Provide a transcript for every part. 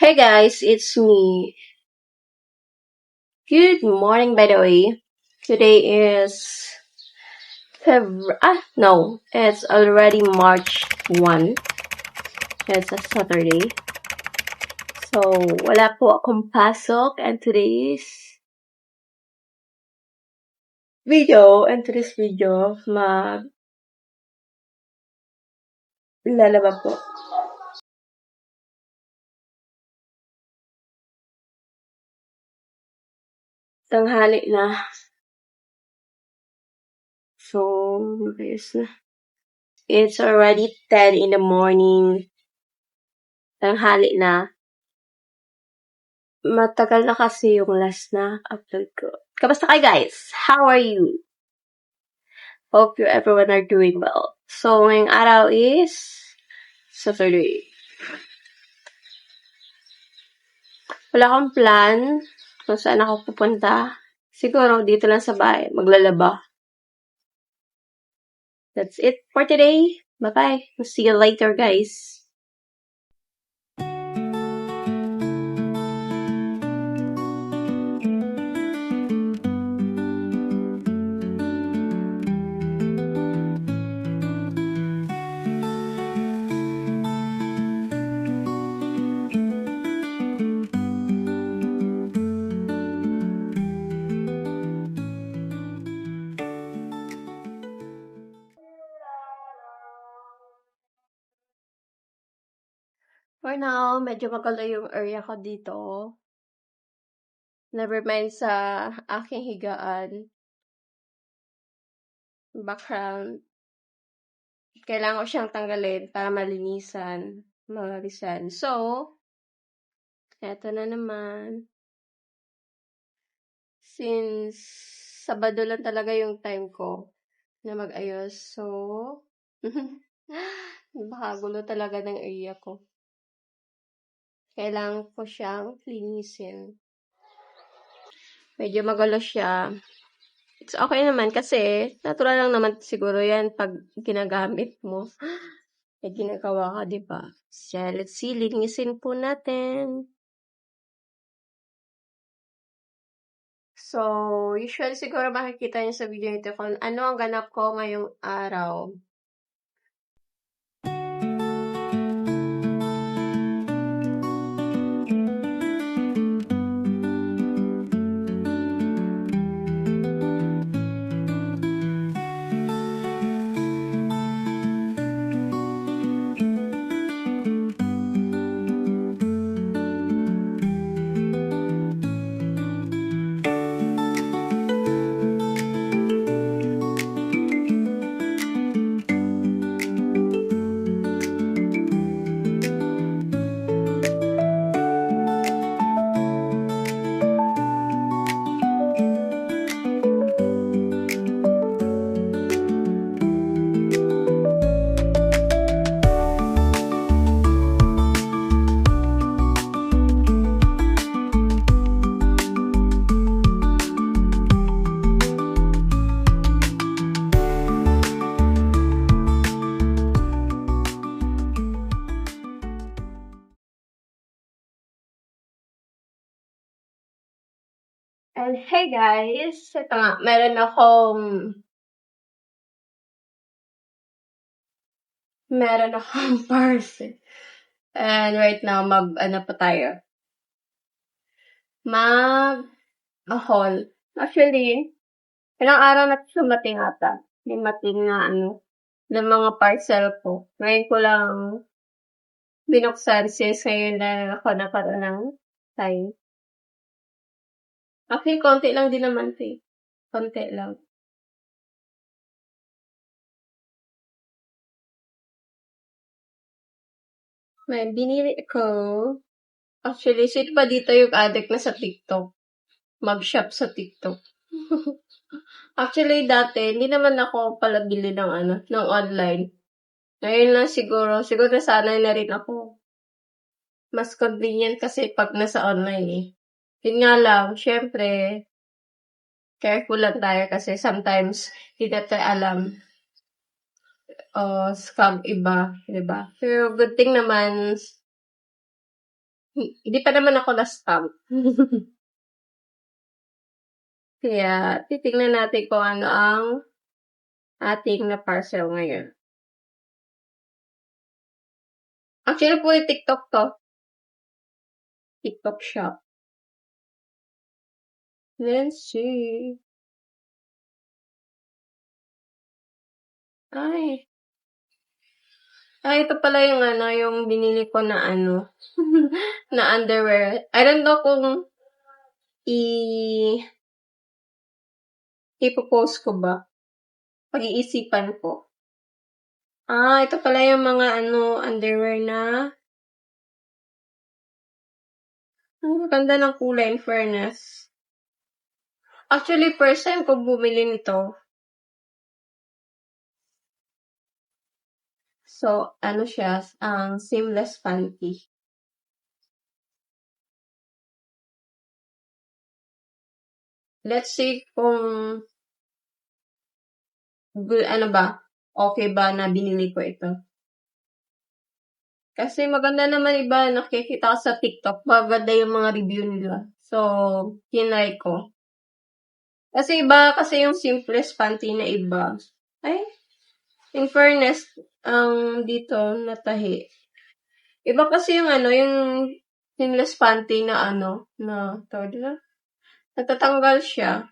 Hey guys, it's me. Good morning, by the way. Today is it's already March 1. It's a Saturday. So, wala po akong pasok and today's video, lalaba po. Tanghali na. So, ayos na. It's already 10 in the morning. Tanghali na. Matagal na kasi yung last na upload ko. Kamusta kayo guys? How are you? Hope you everyone are doing well. So, ngayong araw is Saturday. Wala akong plan kung saan ako pupunta. Siguro dito lang sa bahay, maglalaba. That's it for today. Bye-bye. We'll see you later, guys. For now, medyo maganda yung area ko dito. Never mind sa aking higaan. Background. Kailangan ko siyang tanggalin para malinisan. So, eto na naman. Since Sabado lang talaga yung time ko na mag-ayos. So, bakagulo talaga ng area ko. Kailangan ko siyang linisin. Medyo magulo siya. It's okay naman kasi natural lang naman siguro yan pag ginagamit mo. May ginagawa ka, diba? So, let's see, linisin po natin. So, usually siguro makikita niyo sa video ito kung ano ang ganap ko ngayong araw. And hey guys, ito nga, meron akong parcel. And right now, pa tayo? Mag-haul. Actually, ilang araw na sumating ata. Dumating na ng mga parcel ko. Ngayon ko lang binuksan since ngayon na ako nakaroon ng time. Actually, konti lang din naman ito eh. Konti lang. May binili ko. Actually, sino pa dito yung addict na sa TikTok? Mag-shop sa TikTok. Actually, dati, hindi naman ako pala bili ng online. Ngayon lang siguro nasanay na rin ako. Mas convenient kasi pag nasa online eh. Yun nga lang, syempre, careful lang tayo kasi sometimes hindi natin alam scam iba, diba? Pero good thing naman, Hindi pa naman ako na-scam. Kaya titingnan natin kung ano ang ating na-parcel ngayon. Actually po yung TikTok to. TikTok shop. Let's see. Ay. Ito pala yung ano, yung binili ko na ano, na underwear. I don't know kung ipopost ko ba. Pag-iisipan ko. Ito pala yung mga ano, underwear na. Ang ganda ng kulay, in fairness. Actually, first time ko bumili nito. So, ano siya, ang seamless panty. Let's see kung ano ba, okay ba na binili ko ito. Kasi maganda naman iba, nakikita ko sa TikTok, maganda yung mga review nila. So, tinry ko. Kasi iba kasi yung simplest panty na iba. Ay, in fairness, dito, natahi. Iba kasi yung ano, yung seamless panty na ano, na, tawag na, natatanggal siya.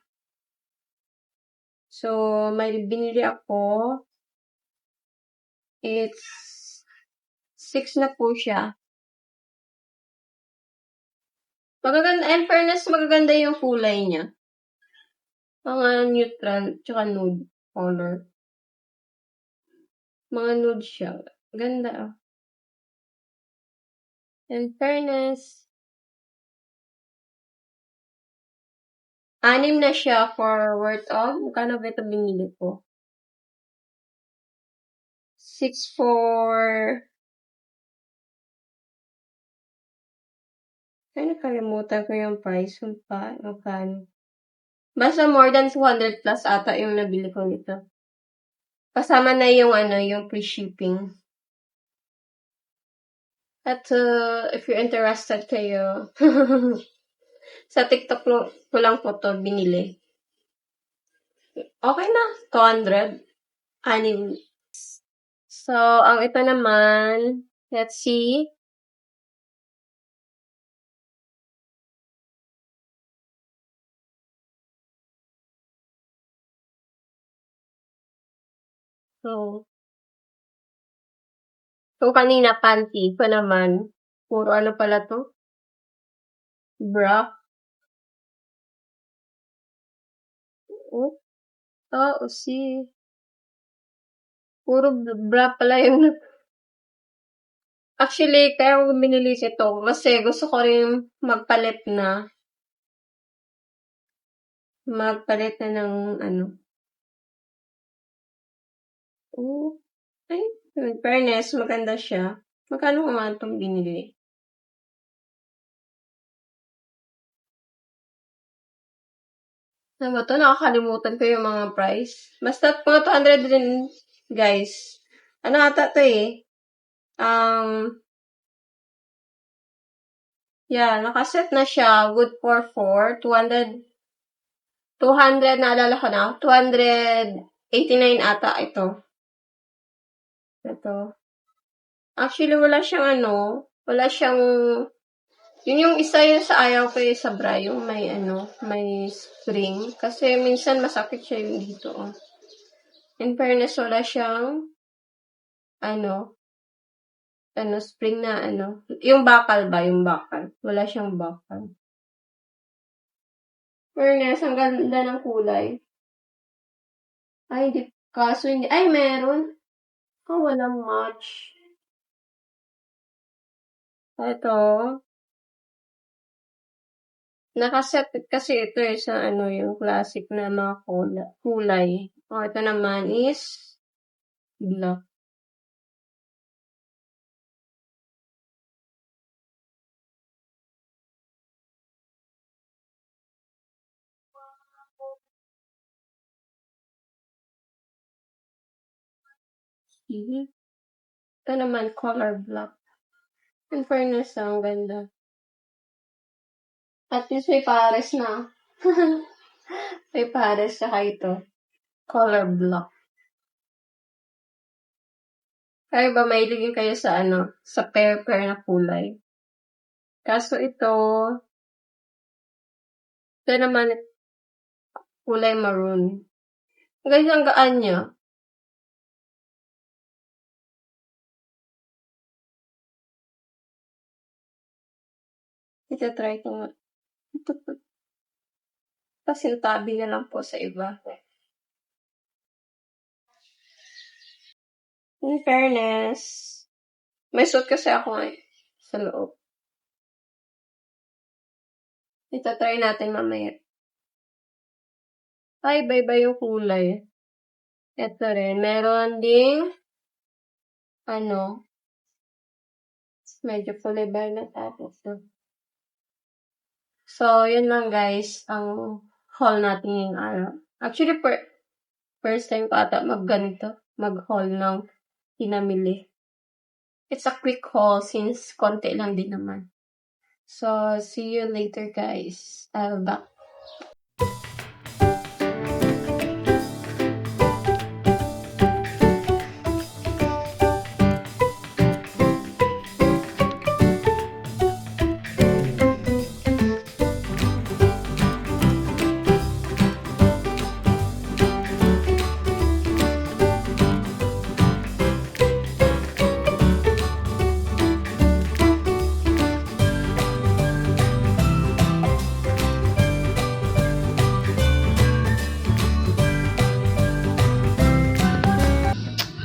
So, may binili ako. It's 6 na po siya. Magaganda, in fairness, magaganda yung kulay niya. Mga neutral, tsaka nude color. Mga nude siya. Ganda. In fairness, 6 na siya for worth of, magkano ba ito binili ko? 6 for, ay nakalimutan ko yung price. Magkano? Basta more than 200 plus ata yung nabili ko nito. Kasama na yung ano, yung free shipping. At if you're interested kayo, sa TikTok ko lang po to binili. Okay na, 200. 6. So, ang ito naman, let's see. So, kanina panty ko naman, puro ano pala to? Bra. See. Puro bra pala yung actually, kaya ko binili ito kasi gusto ko rin magpalit na ng ano. Ay, in fairness, maganda siya. Magkano naman itong binili? Ano ba ito? Nakakalimutan ko yung mga price. Basta mga 200 din, guys. Ano ata ito eh? Nakaset na siya. Good for 4. 200, naalala ko na. 289 ata ito. Ito. Actually, wala siyang yun yung isa yun sa ayaw ko yung sa bra, yung may spring. Kasi minsan masakit siya yung dito. In fairness, wala siyang spring na yung bakal ba, yung bakal. Wala siyang bakal. Fairness, ang ganda ng kulay. Ay, meron. Walang match. Ito. Nakaset kasi ito sa yung classic na mga kulay. Ito naman is black. Ito naman color black. In fairness, ang ganda. At least may pares na. May pares saka ito. Color block. Kaya ba mailigin kayo sa sa pair-pair na kulay? Kaso ito naman kulay maroon. Guys, ang gaan niya. Ito-try ko nga. Pasintabi na lang po sa iba. In fairness, may suit kasi ako sa loob. Ito-try natin mamaya. Ay, iba-iba yung kulay. Ito rin. Meron ding medyo kulay na tapos. So, yun lang guys, ang haul natin yung araw. Actually, first time ko ata mag-haul ng pinamili. It's a quick haul since konti lang din naman. So, see you later guys. I'll back.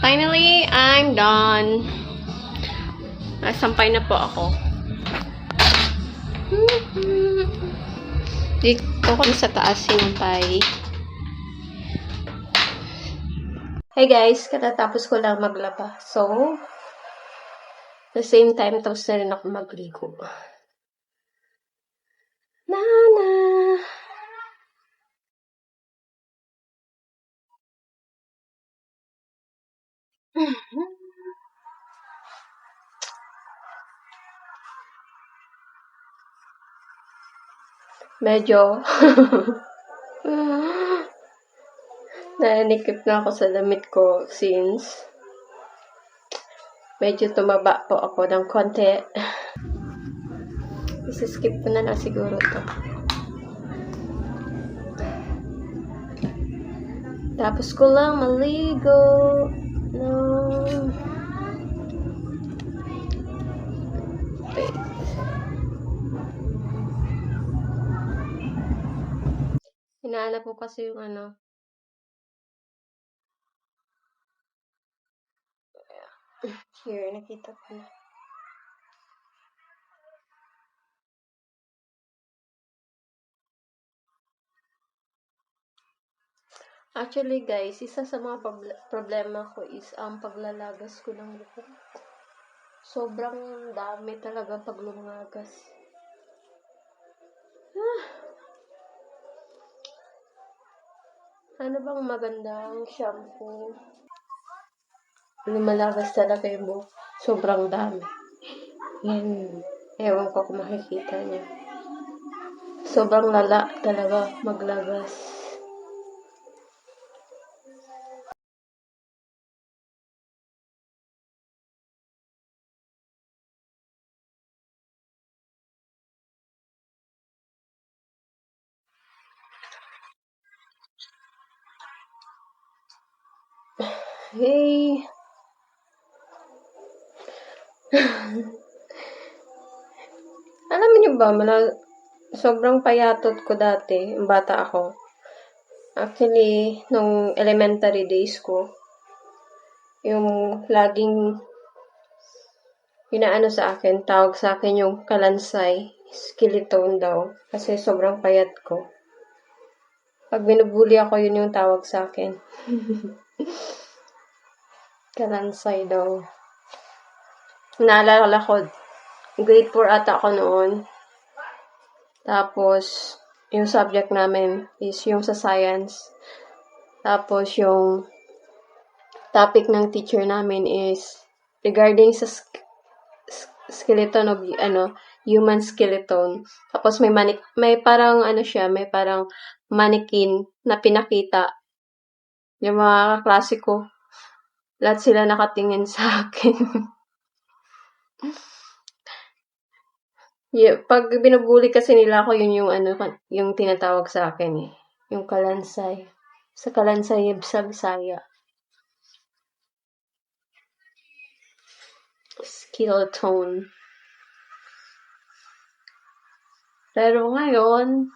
Finally, I'm done. Nasampay na po ako. Dito ko sa taas sinampay. Hey guys, katatapos ko lang maglaba. So, the same time, tapos na rin ako magligo. Nana! Medyo nanikip na ako sa damit ko since medyo tumaba po ako ng konti. Skip ko na lang siguro to. Tapos ko lang maligo. Hinahanap po kasi yung here, nakita ko na. Actually guys, isa sa mga problema ko is ang paglalagas ko ng buhok. Sobrang dami talaga pag lumagas. Ano bang magandang shampoo? Lumalagas talaga yung buhok. Sobrang dami. Yan. Ewan ko kung makikita niya. Sobrang lala talaga maglagas. Hey! Alam niyo ba, sobrang payatot ko dati, bata ako. Actually, nung elementary days ko, yung laging inaano sa akin, tawag sa akin yung kalansay, skeleton daw, kasi sobrang payat ko. Pag binubuli ako, yun yung tawag sa akin. Kalansay daw. Naalala ko, grade 4 ata ako noon. Tapos, yung subject namin is yung sa science. Tapos, yung topic ng teacher namin is regarding sa skeleton of, human skeleton. Tapos may parang ano siya, may parang mannequin na pinakita. Yung mga kaklase ko, lahat sila nakatingin sa akin. Yeah, pag binubuli kasi nila ako, yun yung ano, yung tinatawag sa akin eh. Yung kalansay. Sa kalansay sa Bisaya. Skeleton. Pero ngayon,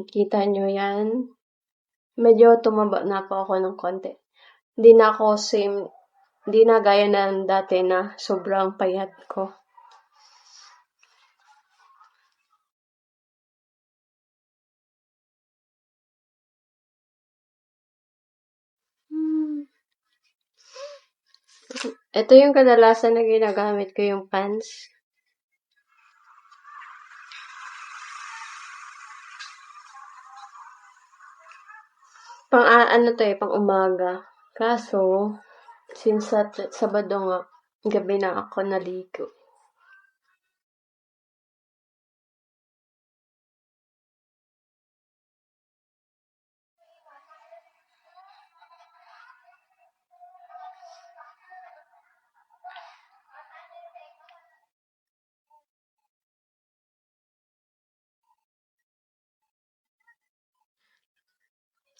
kita nyo yan. Medyo tumaba na po ako ng konti. Hindi na gaya ng dati na sobrang payat ko. Ito yung kadalasan na ginagamit ko, yung pants. Ano to pang umaga. Kaso, since Sabado nga, gabi na ako naligo.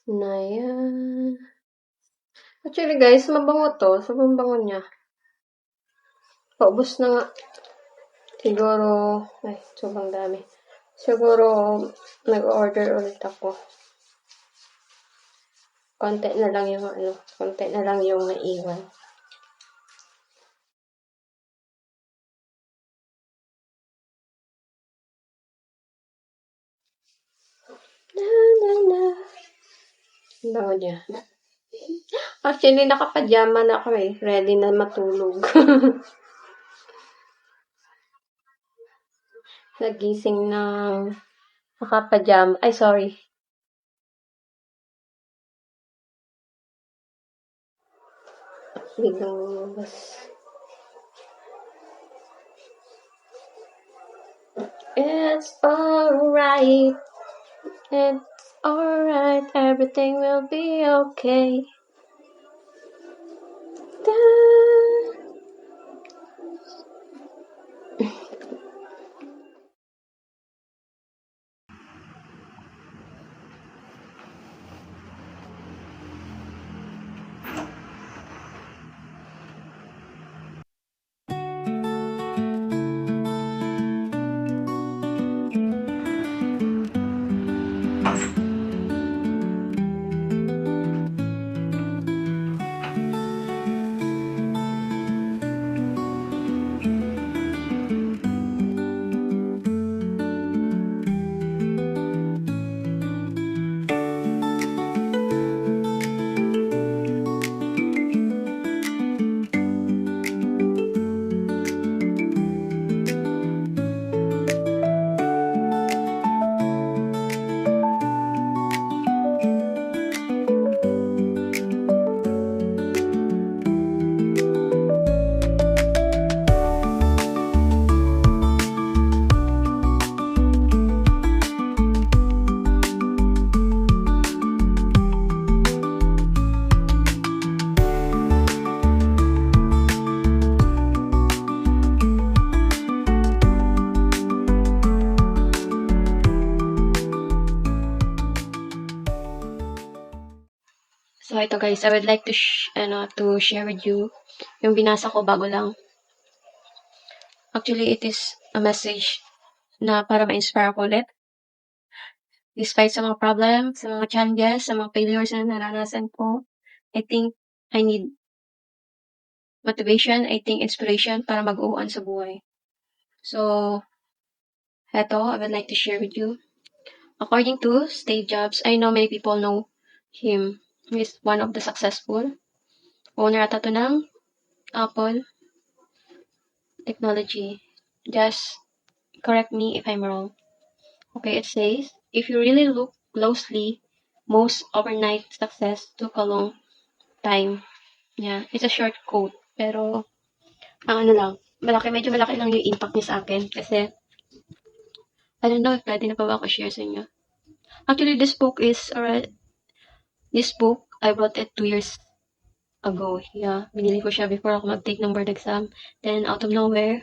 Na yan. Actually guys, mabango to. Sobrang bango niya. Paubos na nga. Siguro, sobrang dami. Siguro, nag-order ulit ako. Konti na lang yung naiwan. Ang bango niya. Actually, nakapajama na ako eh. Ready na matulog. Nagising ng nakapajama. Ay, sorry. Biglang lumabas. It's alright. It's alright. Everything will be okay. So, ito guys, I would like to share with you yung binasa ko bago lang. Actually, it is a message na para ma-inspire ko ulit. Despite sa mga problems, sa mga challenges, sa mga failures na naranasan ko, I think I need motivation, I think inspiration para mag-uwan sa buhay. So, eto, I would like to share with you. According to Steve Jobs, I know many people know him. He is one of the successful owner ata to ng Apple technology. Just correct me if I'm wrong. Okay, it says, if you really look closely, most overnight success took a long time. Yeah, it's a short quote. Pero, Ang ano lang, medyo malaki lang yung impact niya sa akin. Kasi, I don't know if pwede na pa ba ako share sa inyo. Actually, this book, I bought it 2 years ago. Yeah, binili ko siya before ako mag-take ng board exam. Then, out of nowhere,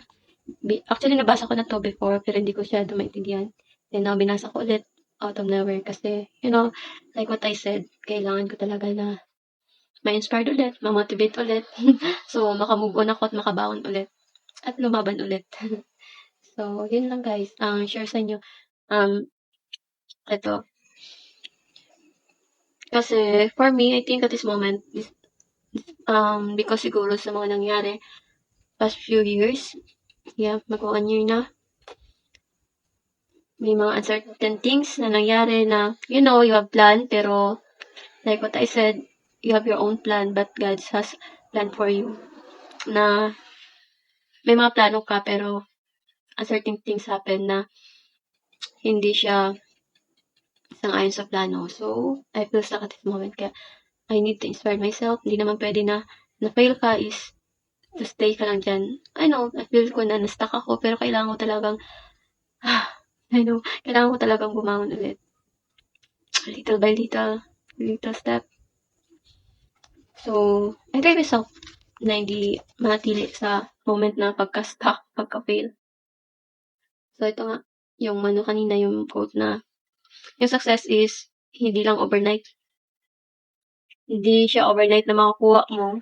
actually, nabasa ko na to before, pero hindi ko siya maintindihan. Then, now, binasa ko ulit out of nowhere kasi, like what I said, kailangan ko talaga na ma-inspired ulit, ma-motivate ulit. So, makamove on ako at makabaon ulit. At lumaban ulit. So, yun lang guys. Ang share sa inyo. Ito. Kasi, for me, I think at this moment, because siguro sa mga nangyari past few years, yeah, mag-1 year na, may mga uncertain things na nangyari na, you have plan, pero, like what I said, you have your own plan, but God has plan for you. Na, may mga plano ka, pero, uncertain things happen na, hindi siya sang-ayon sa plano. So, I feel stuck at this moment, kaya, I need to inspire myself. Hindi naman pwede na fail ka is to stay ka lang dyan. I know, I feel ko na na-stuck ako, pero kailangan ko talagang, I know, kailangan ko talagang bumangon ulit. Little by little step. So, I try myself na hindi manatili sa moment na pagka-stuck, pagka-fail. So, ito nga, yung kanina, yung quote na, yung success is, hindi lang overnight. Hindi siya overnight na makukuha mo.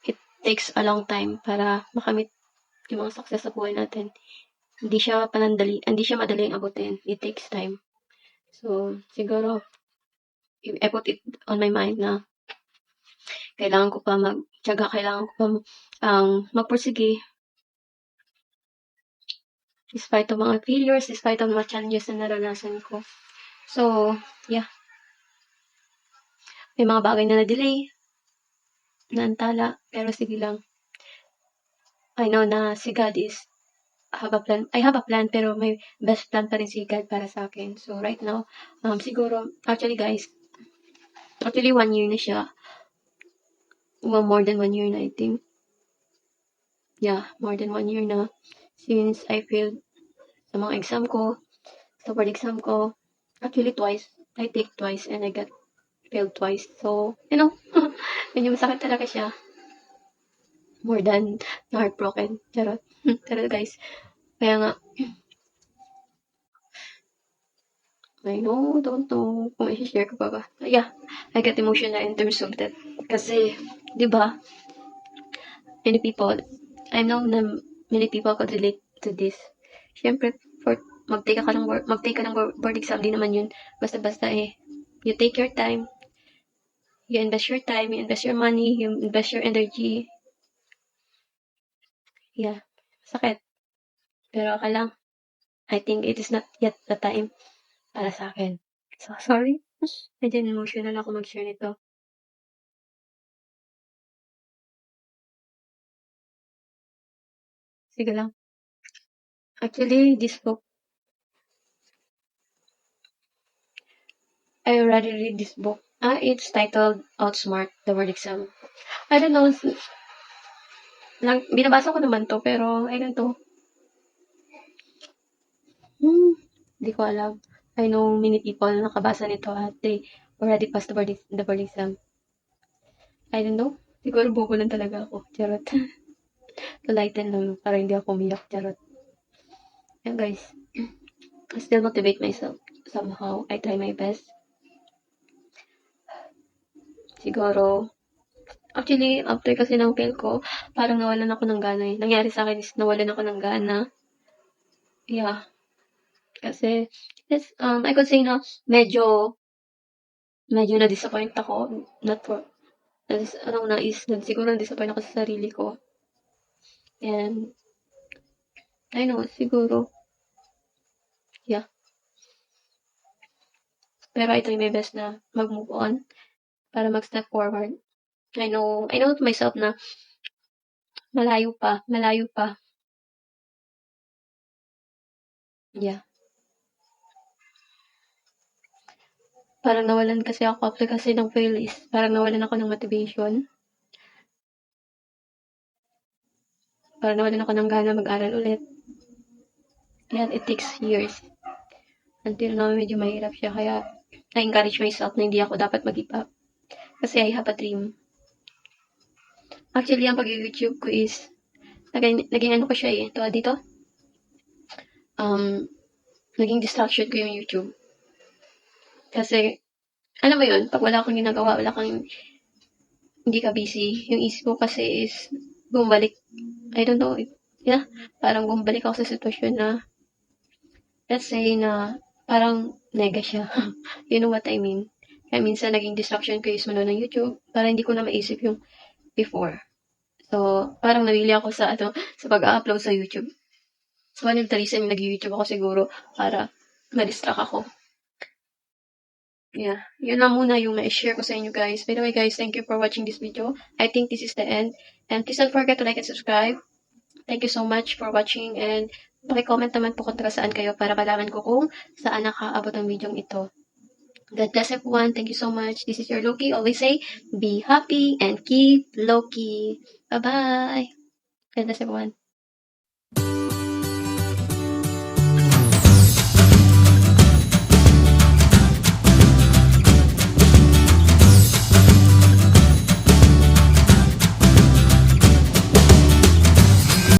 It takes a long time para makamit yung mga success sa buhay natin. Hindi siya madaling abutin. It takes time. So, siguro, I put it on my mind na kailangan ko pa kailangan ko pa magpursige despite of mga failures, despite of mga challenges na naranasan ko. So, yeah. May mga bagay na na-delay, naantala, pero sige lang. I know na si God is I have a plan, pero may best plan pa rin si God para sa akin. So, right now, siguro, actually guys, 1 year na siya. Well, more than 1 year na, I think. Yeah, more than 1 year na. Since I failed sa mga exam ko, sa board exam ko, actually twice. I take twice and I got failed twice. So, medyo masakit talaga siya. More than heartbroken. Charot. Charot guys. Kaya nga, don't know kung i-share ko pa ba. Yeah, I get emotional in terms of that. Kasi, di ba, many people, I know na many people could relate to this. Siyempre, mag-take ka ng board exam, di naman yun basta-basta eh. You take your time, you invest your time, you invest your money, you invest your energy. Yeah, sakit. Pero okay lang. I think it is not yet the time para sa akin. So, sorry. Medyo emotional ako mag-share nito. Sige lang. Actually, this book, I already read this book. It's titled Outsmart the Word Exam. I don't know, binabasa ko naman to, pero I don't know. Hindi ko alam. I know many people na nakabasa nito at they already passed the board exam. I don't know. Siguro bobo lang talaga ako. Charot. To lighten lang para hindi ako umiyak. Charot. Yan guys. I still motivate myself. Somehow, I try my best. Siguro, actually, after kasi ng fail ko, parang nawalan ako ng gana eh. Nangyari sa akin is nawalan ako ng gana. Yeah. Kasi, I could say na medyo na-disappoint ako. Not for, siguro na-disappoint ako sa sarili ko. And, I know, siguro, yeah. Pero I try my best na mag-move on para mag-step forward. I know to myself na malayo pa. Yeah. Parang nawalan kasi ako after kasi ng fail is, parang nawalan ako ng motivation. Parang nawalan ako ng gana mag-aral ulit. And it takes years. Until now, medyo mahirap siya. Kaya, na-encourage myself na hindi ako dapat mag-give up. Kasi I have a dream. Actually, ang pag-YouTube ko is, naging ano ko siya eh. Ito, dito. Naging distraction ko yung YouTube. Kasi, alam mo yun, pag wala kang ginagawa, hindi ka busy, yung isip mo kasi is, bumalik. I don't know, yeah, parang bumalik ako sa sitwasyon na, let's say na, parang nega siya. You know what I mean? Kaya minsan, naging distraction ko is manood ng YouTube, para hindi ko na maisip yung before. So, parang nawili ako sa pag-upload sa YouTube. So, one of the reason nag-YouTube ako siguro, para ma-distract ako. Yeah, yun lang muna yung na-share ko sa inyo guys. By the way guys, thank you for watching this video. I think this is the end. And please don't forget to like and subscribe. Thank you so much for watching. And paki-comment naman po kung taga saan kayo para malaman ko kung saan nakaabot ang video ito. God bless everyone. Thank you so much. This is your Loki. Always say, be happy and keep Loki. Bye-bye. God bless everyone.